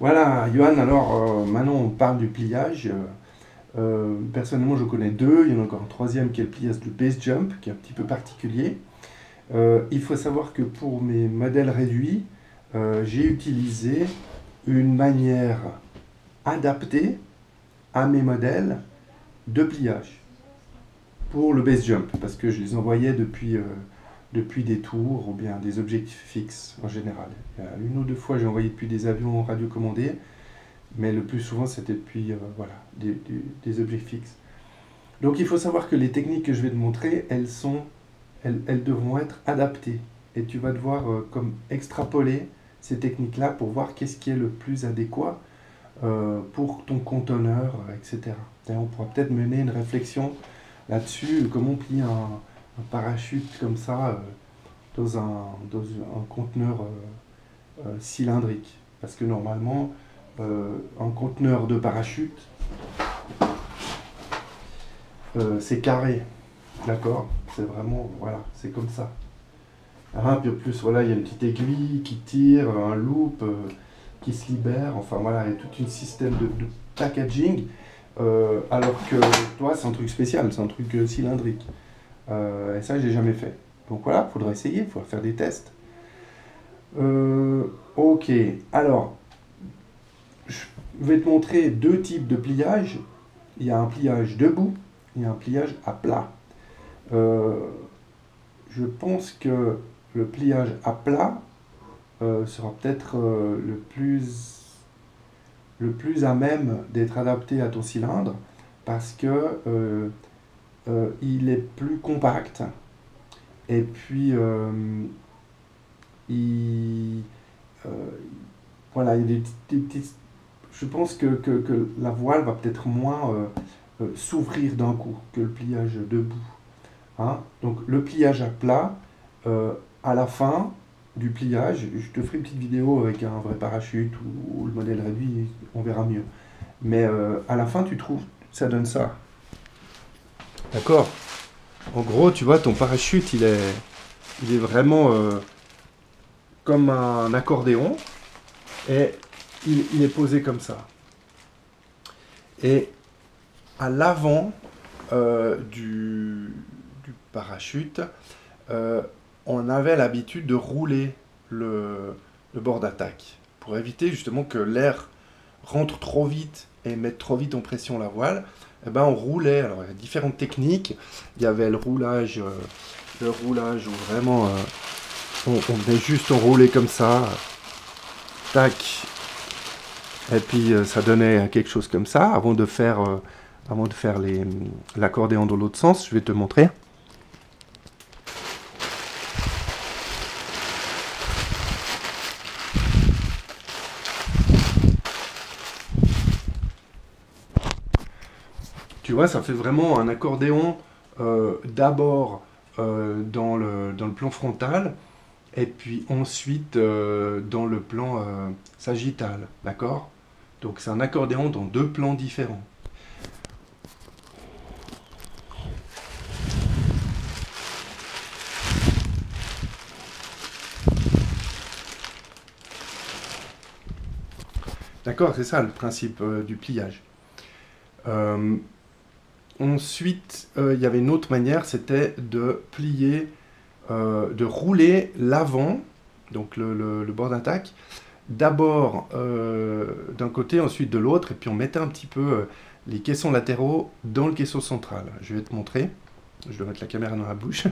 Voilà, Johan, alors maintenant on parle du pliage. Personnellement, je connais deux. Il y en a encore un troisième qui est le pliage du base jump, qui est un petit peu particulier. Il faut savoir que pour mes modèles réduits, j'ai utilisé une manière adaptée à mes modèles de pliage pour le base jump, parce que je les envoyais depuis des tours ou bien des objectifs fixes en général. Une ou deux fois, j'ai envoyé depuis des avions radiocommandés, mais le plus souvent, c'était depuis voilà, des objets fixes. Donc il faut savoir que les techniques que je vais te montrer, elles devront être adaptées. Et tu vas devoir comme extrapoler ces techniques-là pour voir qu'est-ce qui est le plus adéquat pour ton conteneur, etc. Et on pourra peut-être mener une réflexion là-dessus, comment on plie un parachute comme ça dans un conteneur cylindrique. Parce que normalement, un conteneur de parachute, c'est carré, d'accord. C'est vraiment, voilà, c'est comme ça. Ah, puis en plus, voilà, il y a une petite aiguille qui tire, un loop qui se libère, enfin voilà, il y a tout un système de packaging, alors que toi, c'est un truc spécial, c'est un truc cylindrique. Et ça, j'ai jamais fait. Donc voilà, il faudra essayer, il faudra faire des tests. Ok, alors, je vais te montrer deux types de pliage. Il y a un pliage debout, il y a un pliage à plat. Euh, je pense que le pliage à plat sera peut-être le plus à même d'être adapté à ton cylindre parce que il est plus compact et puis il, euh, voilà, il y a des petits, je pense que la voile va peut-être moins s'ouvrir d'un coup que le pliage debout. Hein. Donc le pliage à plat, à la fin du pliage, je te ferai une petite vidéo avec un vrai parachute ou le modèle réduit, on verra mieux. Mais à la fin, tu trouves, ça donne ça. D'accord. En gros, tu vois, ton parachute, il est vraiment comme un accordéon et il est posé comme ça. Et à l'avant du parachute, euh, on avait l'habitude de rouler le bord d'attaque pour éviter justement que l'air rentre trop vite et mette trop vite en pression la voile. Eh ben, on roulait. Alors, il y a différentes techniques. Il y avait le roulage où vraiment on venait juste enrouler comme ça, tac, et puis ça donnait quelque chose comme ça. Avant de faire l'accordéon dans l'autre sens, je vais te montrer. Tu vois, ça fait vraiment un accordéon d'abord dans le plan frontal et puis ensuite dans le plan sagittal, d'accord. Donc c'est un accordéon dans deux plans différents. D'accord, c'est ça le principe du pliage. Euh, Ensuite, il y avait une autre manière, c'était de plier, de rouler l'avant, donc le bord d'attaque, d'abord d'un côté, ensuite de l'autre, et puis on mettait un petit peu les caissons latéraux dans le caisson central. Je vais te montrer. Je dois mettre la caméra dans la bouche.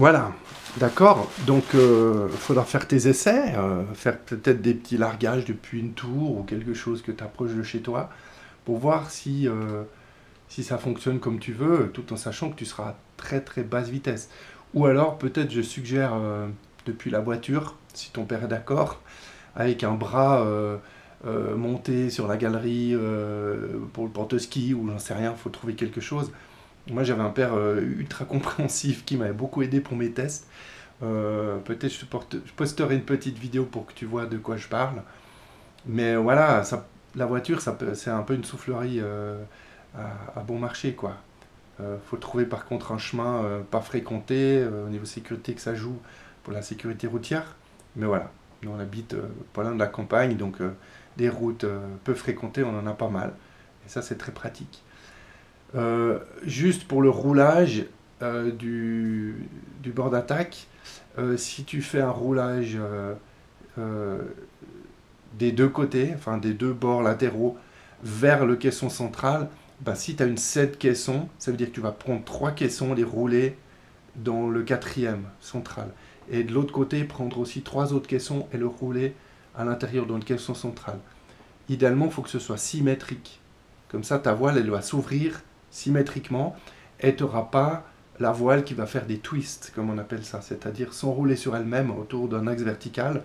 Voilà, d'accord. Donc, il faudra faire tes essais, faire peut-être des petits largages depuis une tour ou quelque chose que tu approches de chez toi pour voir si ça fonctionne comme tu veux, tout en sachant que tu seras à très très basse vitesse. Ou alors, peut-être, je suggère depuis la voiture, si ton père est d'accord, avec un bras monté sur la galerie pour le porte-ski, ou j'en sais rien, il faut trouver quelque chose. Moi, j'avais un père ultra compréhensif qui m'avait beaucoup aidé pour mes tests. Peut-être je posterai une petite vidéo pour que tu vois de quoi je parle. Mais voilà, la voiture, c'est un peu une soufflerie à bon marché, quoi. Faut trouver par contre un chemin pas fréquenté, au niveau sécurité que ça joue pour la sécurité routière. Mais voilà, nous on habite pas loin de la campagne, donc des routes peu fréquentées, on en a pas mal. Et ça, c'est très pratique. Juste pour le roulage du bord d'attaque, si tu fais un roulage euh, des deux côtés, enfin des deux bords latéraux, vers le caisson central, bah, si tu as une 7 caissons, ça veut dire que tu vas prendre 3 caissons, les rouler dans le quatrième central. Et de l'autre côté, prendre aussi 3 autres caissons et le rouler à l'intérieur dans le caisson central. Idéalement, il faut que ce soit symétrique. Comme ça, ta voile, elle va s'ouvrir symétriquement et tu n'auras pas la voile qui va faire des twists, comme on appelle ça, c'est-à-dire s'enrouler sur elle-même autour d'un axe vertical.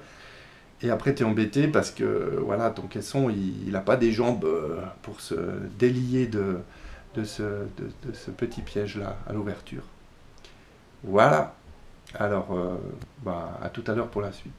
Et après, tu es embêté parce que voilà, ton caisson, il n'a pas des jambes pour se délier de ce petit piège-là à l'ouverture. Voilà. Alors, bah, à tout à l'heure pour la suite.